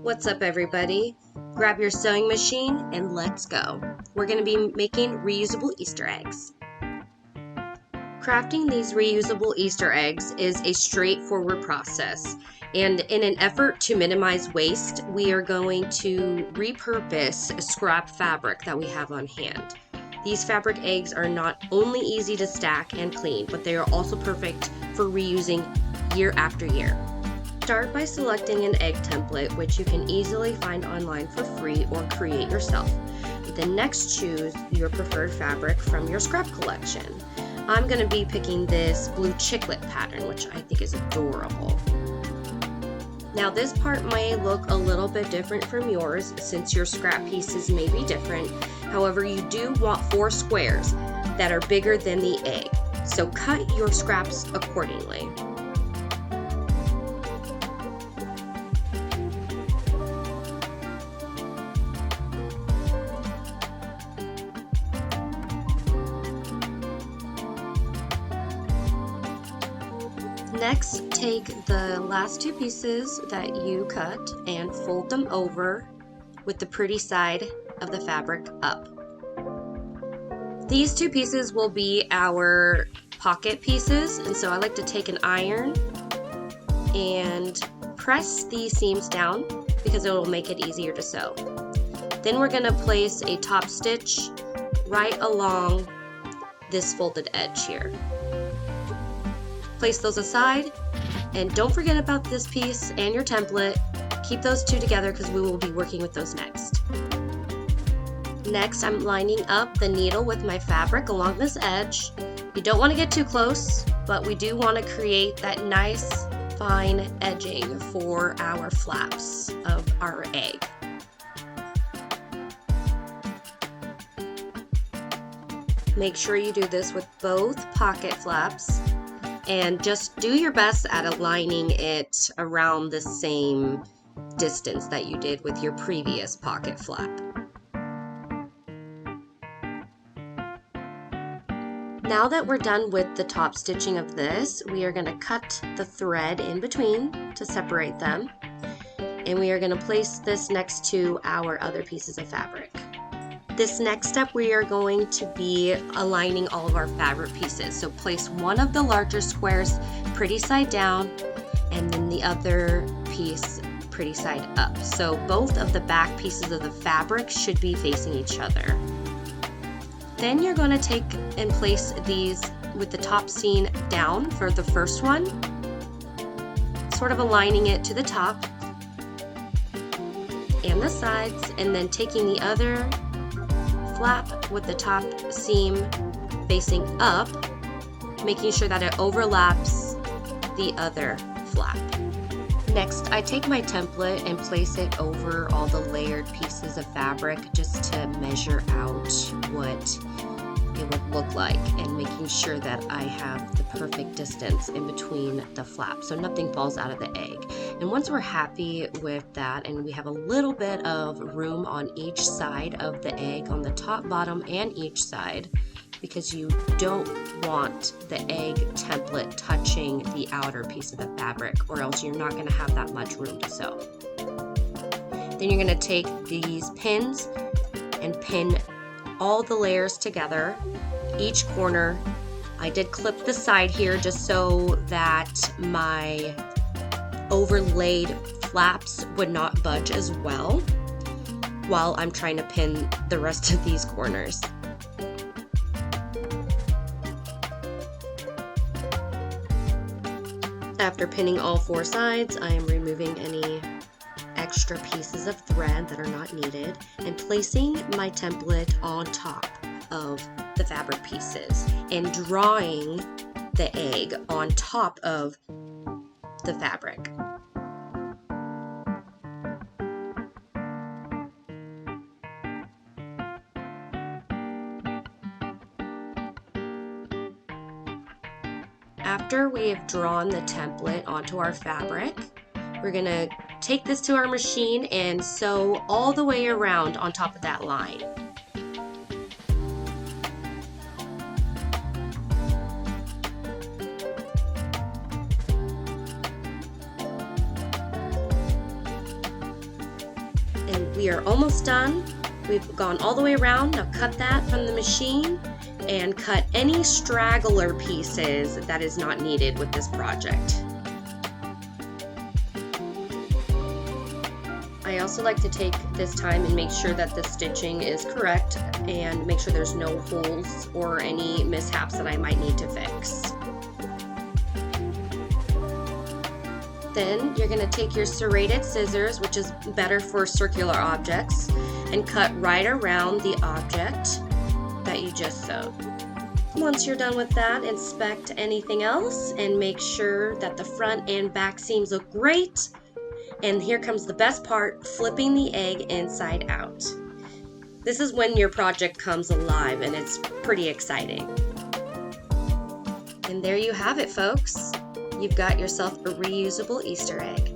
What's up, everybody? Grab your sewing machine and let's go. We're going to be making reusable Easter eggs. Crafting these reusable Easter eggs is a straightforward process, and in an effort to minimize waste, we are going to repurpose scrap fabric that we have on hand. These fabric eggs are not only easy to stack and clean, but they are also perfect for reusing year after year. Start by selecting an egg template, which you can easily find online for free or create yourself. Then next, choose your preferred fabric from your scrap collection. I'm going to be picking this blue chiclet pattern, which I think is adorable. Now this part may look a little bit different from yours since your scrap pieces may be different. However, you do want 4 squares that are bigger than the egg, so cut your scraps accordingly. Next, take the last 2 pieces that you cut and fold them over with the pretty side of the fabric up. These 2 pieces will be our pocket pieces, and so I like to take an iron and press these seams down because it will make it easier to sew. Then we're going to place a top stitch right along this folded edge here. Place those aside, and don't forget about this piece and your template. Keep those 2 together because we will be working with those next. Next, I'm lining up the needle with my fabric along this edge. You don't want to get too close, but we do want to create that nice fine edging for our flaps of our egg. Make sure you do this with both pocket flaps. And just do your best at aligning it around the same distance that you did with your previous pocket flap. Now that we're done with the top stitching of this, we are going to cut the thread in between to separate them. And we are going to place this next to our other pieces of fabric. This next step, we are going to be aligning all of our fabric pieces. So place one of the larger squares pretty side down and then the other piece pretty side up. So both of the back pieces of the fabric should be facing each other. Then you're going to take and place these with the top seam down for the first one, sort of aligning it to the top and the sides, and then taking the other flap with the top seam facing up, making sure that it overlaps the other flap. Next, I take my template and place it over all the layered pieces of fabric just to measure out what it would look like and making sure that I have the perfect distance in between the flaps so nothing falls out of the egg. And once we're happy with that and we have a little bit of room on each side of the egg, on the top, bottom, and each side, because you don't want the egg template touching the outer piece of the fabric or else you're not going to have that much room to sew. Then you're going to take these pins and pin all the layers together, each corner. I did clip the side here just so that my overlaid flaps would not budge as well while I'm trying to pin the rest of these corners. After pinning all 4 sides, I am removing any extra pieces of thread that are not needed and placing my template on top of the fabric pieces and drawing the egg on top of the fabric. After we have drawn the template onto our fabric, we're going to take this to our machine and sew all the way around on top of that line. And we are almost done. We've gone all the way around. Now cut that from the machine and cut any straggler pieces that is not needed with this project. I also like to take this time and make sure that the stitching is correct and make sure there's no holes or any mishaps that I might need to fix. Then you're going to take your serrated scissors, which is better for circular objects, and cut right around the object that you just sewed. Once you're done with that, inspect anything else and make sure that the front and back seams look great. And here comes the best part, flipping the egg inside out. This is when your project comes alive and it's pretty exciting. And there you have it, folks. You've got yourself a reusable Easter egg.